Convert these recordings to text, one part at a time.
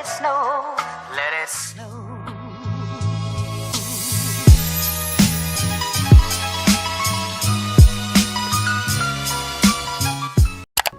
it snow, let it snow.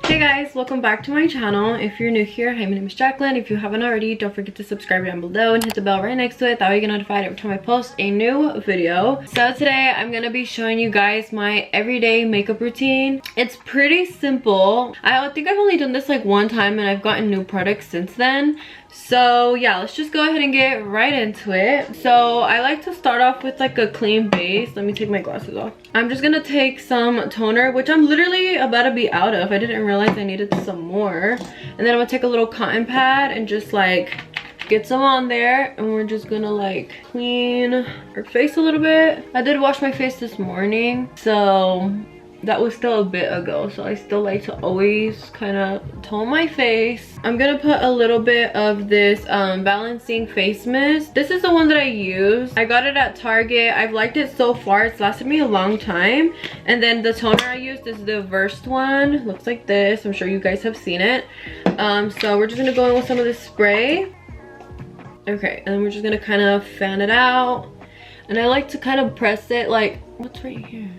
Hey guys, welcome back to my channel. If you're new here, hi, my name is Jacqueline. If you haven't already, don't forget to subscribe down below and hit the bell right next to it. That way you get notified every time I post a new video. So today I'm gonna be showing you guys my everyday makeup routine. It's pretty simple. I think I've only done this like one time and I've gotten new products since then. So yeah, let's just go ahead and get right into it. So I like to start off with like a clean base. Let me take my glasses off. I'm just gonna take some toner, which I'm literally about to be out of. I didn't realize I needed some more. And then I'm gonna take a little cotton pad and just like get some on there, and we're just gonna like clean our face a little bit. I did wash my face this morning, so that was still a bit ago, so I still like to always kind of tone my face. I'm gonna put a little bit of this balancing face mist. This is the one that I use. I got it at Target. I've liked it so far. It's lasted me a long time. And then the toner I used is the Versed one. Looks like this. I'm sure you guys have seen it. So we're just gonna go in with some of this spray. Okay, and then we're just gonna kind of fan it out. And I like to kind of press it like, what's right here?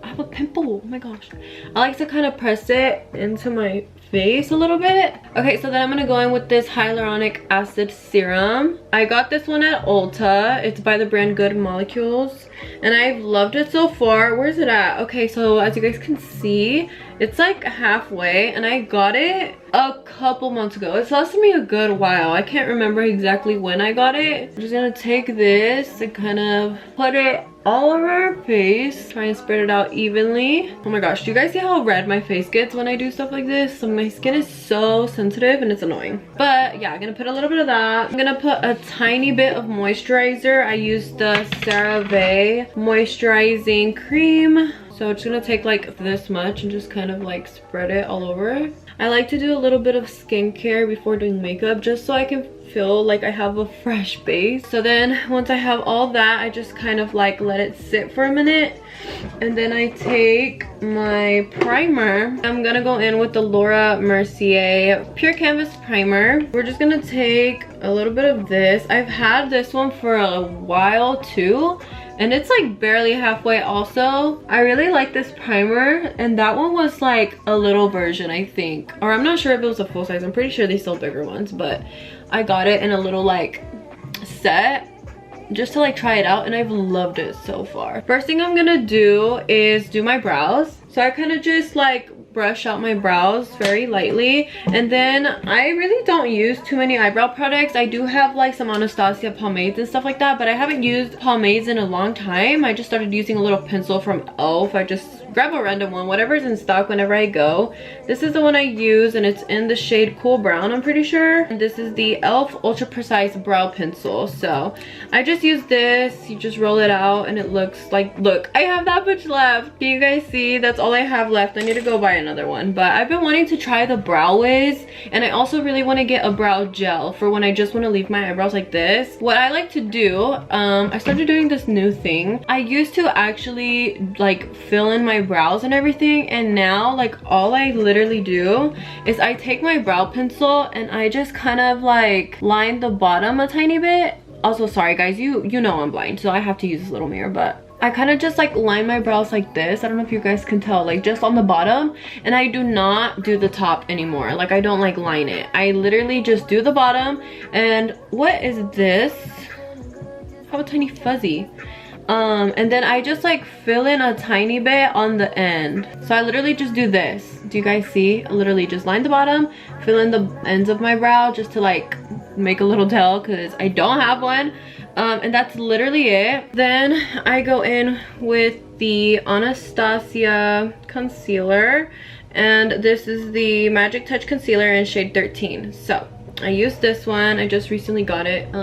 I have a pimple, oh my gosh. I like to kind of press it into my face a little bit. Okay, so then I'm gonna go in with this hyaluronic acid serum. I got this one at Ulta. It's by the brand Good Molecules, and I've loved it so far. Where's it at? Okay, so as you guys can see, it's like halfway, and I got it a couple months ago. It's lasted me a good while. I can't remember exactly when I got it. I'm just gonna take this and kind of put it all over our face, try and spread it out evenly. Oh my gosh, do you guys see how red my face gets when I do stuff like this? So my skin is so sensitive and it's annoying. But yeah, I'm gonna put a little bit of that. I'm gonna put a tiny bit of moisturizer. I used the CeraVe moisturizing cream. So it's gonna take like this much and just kind of like spread it all over. I like to do a little bit of skincare before doing makeup just so I can feel like I have a fresh base. So then once I have all that, I just kind of like let it sit for a minute. And then I take my primer. I'm gonna go in with the Laura Mercier Pure Canvas Primer. We're just gonna take a little bit of this. I've had this one for a while too, and it's like barely halfway also. I really like this primer, and that one was like a little version, I think. Or I'm not sure if it was a full size. I'm pretty sure they sell bigger ones, but I got it in a little like set just to like try it out, and I've loved it so far. First thing I'm gonna do is do my brows. So I kind of just like brush out my brows very lightly, and then I really don't use too many eyebrow products. I do have like some Anastasia pomades and stuff like that, but I haven't used pomades in a long time. I just started using a little pencil from e.l.f. I just grab a random one, whatever's in stock whenever I go. This is the one I use, and it's in the shade Cool Brown, I'm pretty sure. And this is the e.l.f. Ultra Precise Brow Pencil. So I just use this. You just roll it out and it looks like, look, I have that much left. Can you guys see? That's all I have left. I need to go buy another one, but I've been wanting to try the brow wiz, and I also really want to get a brow gel for when I just want to leave my eyebrows like this. What I like to do, I started doing this new thing. I used to actually like fill in my brows and everything, and now like all I literally do is I take my brow pencil and I just kind of like line the bottom a tiny bit. Also, sorry guys, you know I'm blind, so I have to use this little mirror, but I kind of just like line my brows like this. I don't know if you guys can tell, like just on the bottom, and I do not do the top anymore. Like I don't like line it. I literally just do the bottom. And what is this? I have a tiny fuzzy. And then I just like fill in a tiny bit on the end. So I literally just do this. Do you guys see? I literally just line the bottom, fill in the ends of my brow just to like make a little tail because I don't have one. And that's literally it. Then I go in with the Anastasia concealer, and this is the Magic Touch concealer in shade 13. So I used this one. I just recently got it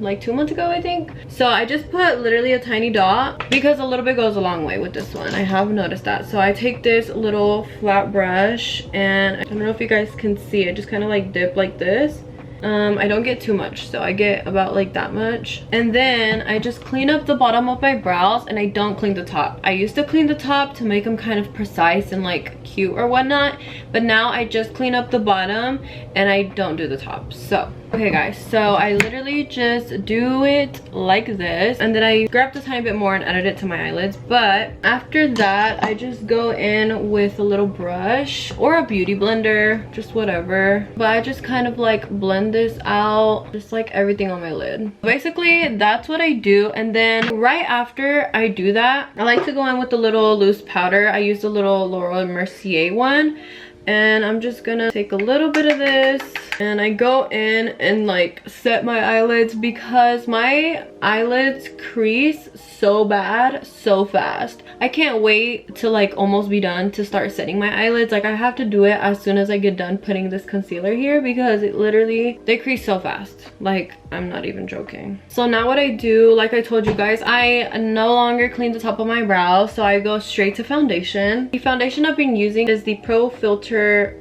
like 2 months ago, I think. So I just put literally a tiny dot because a little bit goes a long way with this one. I have noticed that. So I take this little flat brush, and I don't know if you guys can see it, just kind of like dip like this, I don't get too much, so I get about like that much. And then I just clean up the bottom of my brows, and I don't clean the top. I used to clean the top to make them kind of precise and like cute or whatnot, but now I just clean up the bottom and I don't do the top. So okay guys, so I literally just do it like this, and then I grab a tiny bit more and edit it to my eyelids. But after that, I just go in with a little brush or a beauty blender, just whatever. But I just kind of like blend this out, just like everything on my lid. Basically, that's what I do. And then right after I do that, I like to go in with the little loose powder. I use the little Laura Mercier one. And I'm just gonna take a little bit of this, and I go in and like set my eyelids, because my eyelids crease so bad so fast. I can't wait to like almost be done to start setting my eyelids. Like I have to do it as soon as I get done putting this concealer here, because it literally, they crease so fast. Like I'm not even joking. So now what I do, like I told you guys, I no longer clean the top of my brow, so I go straight to foundation. The foundation I've been using is the Pro Filter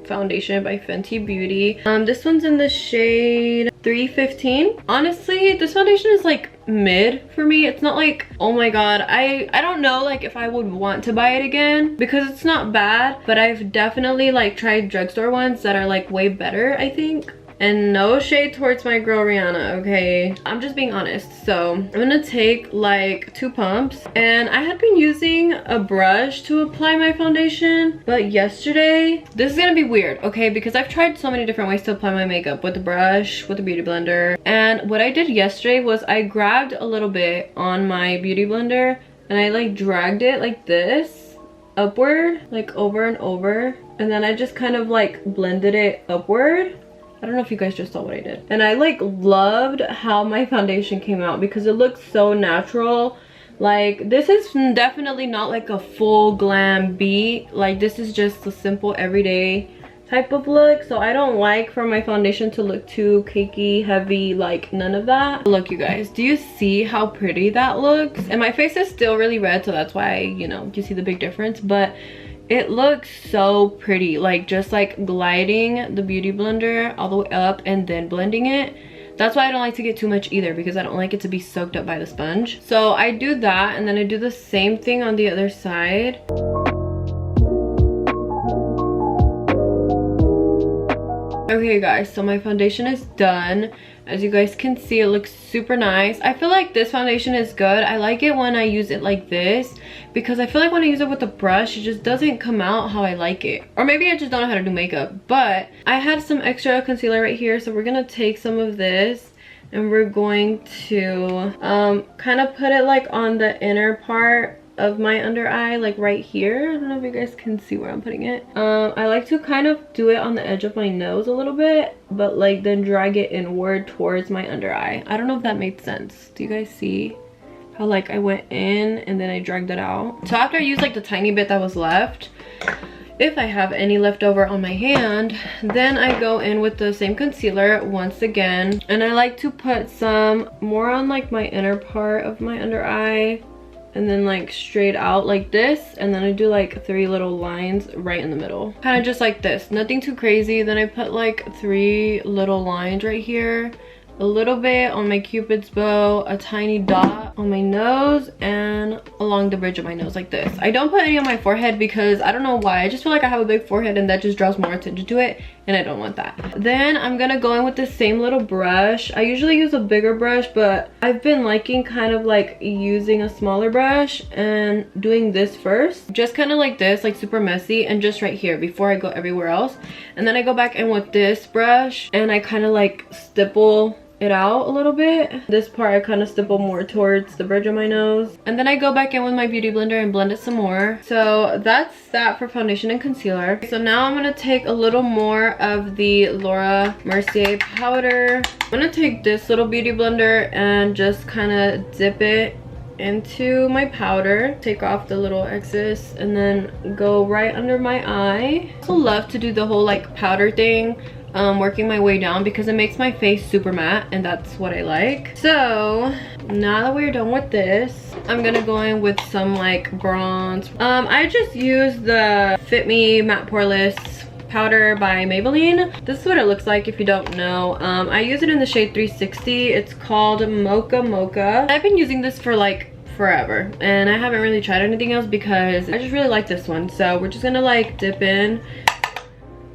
foundation by Fenty Beauty. This one's in the shade 315. Honestly, this foundation is like mid for me. It's not like, oh my god, I don't know like if I would want to buy it again, because it's not bad, but I've definitely like tried drugstore ones that are like way better, I think. And no shade towards my girl Rihanna, okay? I'm just being honest. So I'm gonna take like 2 pumps, and I had been using a brush to apply my foundation, but yesterday, this is gonna be weird, okay? Because I've tried so many different ways to apply my makeup, with the brush, with the beauty blender. And what I did yesterday was I grabbed a little bit on my beauty blender, and I like dragged it like this upward, like over and over, and then I just kind of like blended it upward. I don't know if you guys just saw what I did. And I like loved how my foundation came out, because it looks so natural. Like this is definitely not like a full glam beat. Like this is just a simple everyday type of look. So I don't like for my foundation to look too cakey, heavy, like none of that. Look you guys, do you see how pretty that looks? And my face is still really red, so that's why, you know, you see the big difference. But it looks so pretty, like just like gliding the beauty blender all the way up and then blending it. That's why I don't like to get too much either, because I don't like it to be soaked up by the sponge. So I do that, and then I do the same thing on the other side. Okay guys, so my foundation is done. As you guys can see, it looks super nice. I feel like this foundation is good. I like it when I use it like this, because I feel like when I use it with a brush, it just doesn't come out how I like it. Or maybe I just don't know how to do makeup. But I had some extra concealer right here, so we're gonna take some of this, and we're going to kind of put it like on the inner part of my under eye, like right here. I don't know if you guys can see where I'm putting it. I like to kind of do it on the edge of my nose a little bit, but like then drag it inward towards my under eye. I don't know if that made sense. Do you guys see how like I went in and then I dragged it out? So after I use like the tiny bit that was left, if I have any left over on my hand, then I go in with the same concealer once again, and I like to put some more on like my inner part of my under eye, and then like straight out like this, and then I do like 3 little lines right in the middle, kind of just like this, nothing too crazy. Then I put like 3 little lines right here, a little bit on my cupid's bow, a tiny dot on my nose, and along the bridge of my nose like this. I don't put any on my forehead because I don't know why, I just feel like I have a big forehead and that just draws more attention to it, and I don't want that. Then I'm gonna go in with the same little brush. I usually use a bigger brush, but I've been liking kind of like using a smaller brush and doing this first, just kind of like this, like super messy, and just right here before I go everywhere else. And then I go back in with this brush and I kind of like stipple it out a little bit. This part I kind of stipple more towards the bridge of my nose, and then I go back in with my beauty blender and blend it some more. So that's that for foundation and concealer. So now I'm gonna take a little more of the Laura Mercier powder. I'm gonna take this little beauty blender and just kind of dip it into my powder, take off the little excess, and then go right under my eye. I also love to do the whole like powder thing, working my way down, because it makes my face super matte, and that's what I like. So now that we're done with this, I'm gonna go in with some like bronze. I just use the Fit Me Matte Poreless powder by Maybelline. This is what it looks like if you don't know. I use it in the shade 360. It's called Mocha Mocha. I've been using this for like forever and I haven't really tried anything else because I just really like this one. So we're just gonna like dip in,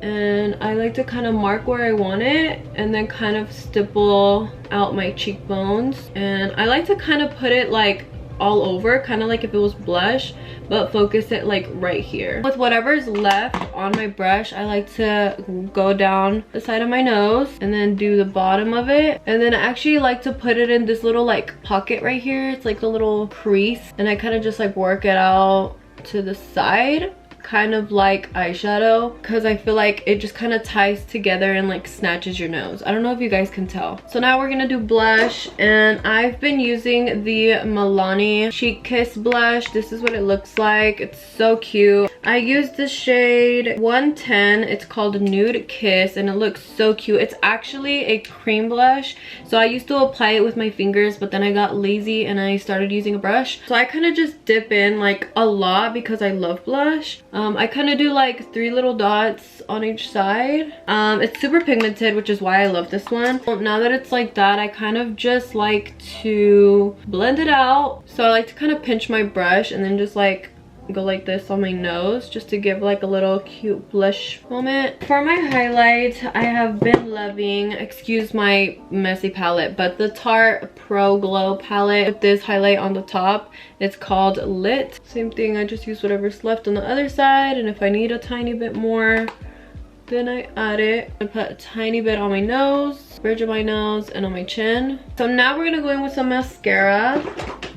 and I like to kind of mark where I want it and then kind of stipple out my cheekbones. And I like to kind of put it like all over, kind of like if it was blush, but focus it like right here. With whatever's left on my brush, I like to go down the side of my nose and then do the bottom of it. And then I actually like to put it in this little like pocket right here. It's like a little crease, and I kind of just like work it out to the side, kind of like eyeshadow, because I feel like it just kind of ties together and like snatches your nose. I don't know if you guys can tell. So now we're gonna do blush, and I've been using the Milani Cheek Kiss blush. This is what it looks like. It's so cute. I used the shade 110. It's called Nude Kiss, and it looks so cute. It's actually a cream blush, so I used to apply it with my fingers, but then I got lazy and I started using a brush. So I kind of just dip in like a lot because I love blush. I kind of do like 3 little dots on each side. It's super pigmented, which is why I love this one. Well, now that it's like that, I kind of just like to blend it out. So I like to kind of pinch my brush and then just like go like this on my nose, just to give like a little cute blush moment. For my highlight, I have been loving, excuse my messy palette, but the Tarte Pro Glow palette with this highlight on the top. It's called Lit. Same thing, I just use whatever's left on the other side, and if I need a tiny bit more, then I add it. I put a tiny bit on my nose, bridge of my nose, and on my chin. So now we're gonna go in with some mascara.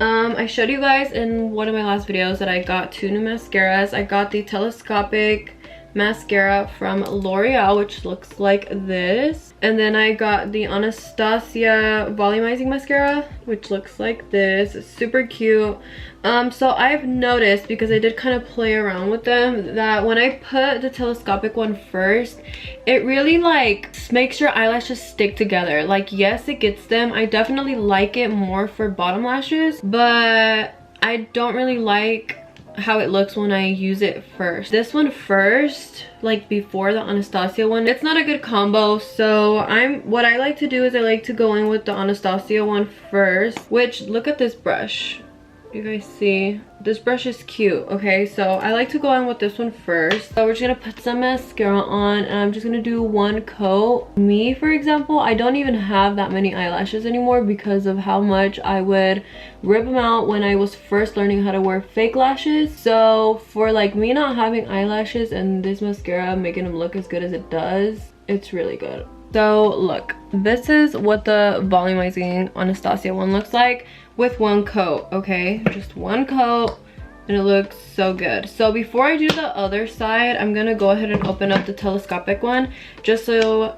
I showed you guys in one of my last videos that I got 2 new mascaras. I got the telescopic mascara from L'Oreal, which looks like this, and then I got the Anastasia volumizing mascara, which looks like this. It's super cute. So I've noticed, because I did kind of play around with them, that when I put the telescopic one first, it really like makes your eyelashes stick together. Like, yes, it gets them. I definitely like it more for bottom lashes, but I don't really like how it looks when I use it first. This one first, like before the Anastasia one, it's not a good combo. So what I like to do is I like to go in with the Anastasia one first, which, look at this brush. You guys see? This brush is cute, okay? So I like to go in with this one first. So we're just gonna put some mascara on, and I'm just gonna do 1 coat. Me, for example, I don't even have that many eyelashes anymore because of how much I would rip them out when I was first learning how to wear fake lashes. So for like me not having eyelashes and this mascara making them look as good as it does, it's really good. So look, this is what the volumizing Anastasia one looks like with 1 coat, okay? Just 1 coat, and it looks so good. So before I do the other side, I'm gonna go ahead and open up the telescopic one, just so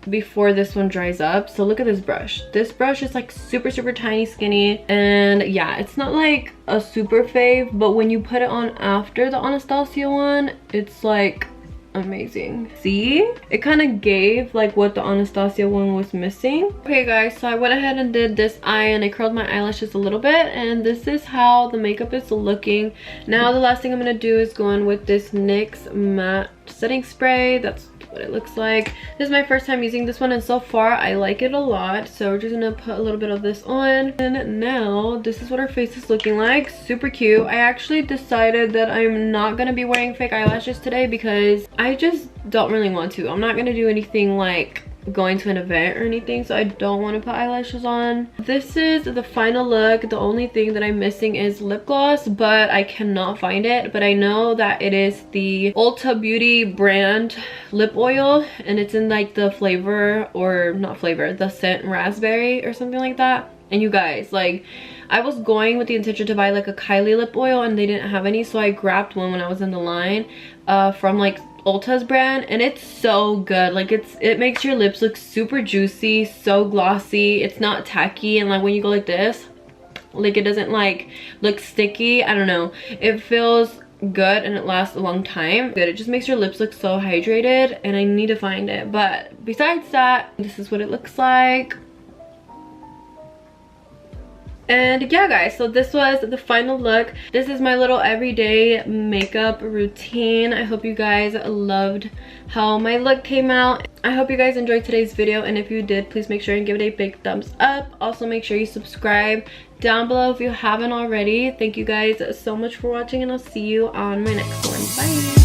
before this one dries up. So look at this brush. This brush is like super tiny, skinny, and yeah, it's not like a super fave, but when you put it on after the Anastasia one, it's like amazing. See, it kind of gave like what the Anastasia one was missing. Okay guys, so I went ahead and did this eye, and I curled my eyelashes a little bit, and this is how the makeup is looking. Now the last thing I'm gonna do is go in with this NYX matte setting spray. That's what it looks like. This is my first time using this one, and so far I like it a lot. So we're just gonna put a little bit of this on, and now this is what our face is looking like. Super cute. I actually decided that I'm not gonna be wearing fake eyelashes today because I just don't really want to. I'm not gonna do anything like going to an event or anything, so I don't want to put eyelashes on. This is the final look. The only thing that I'm missing is lip gloss, but I cannot find it. But I know that it is the Ulta Beauty brand lip oil, and it's in like the flavor, or not flavor, the scent raspberry or something like that. And you guys, like, I was going with the intention to buy like a Kylie lip oil, and they didn't have any, so I grabbed one when I was in the line from like Ulta's brand, and it's so good. Like, it makes your lips look super juicy, so glossy. It's not tacky, and like when you go like this, like it doesn't like look sticky. I don't know, it feels good and it lasts a long time. Good, it just makes your lips look so hydrated, and I need to find it. But besides that, this is what it looks like. And yeah guys, so this was the final look. This is my little everyday makeup routine. I hope you guys loved how my look came out. I hope you guys enjoyed today's video, and if you did, please make sure and give it a big thumbs up. Also make sure you subscribe down below if you haven't already. Thank you guys so much for watching, and I'll see you on my next one. Bye.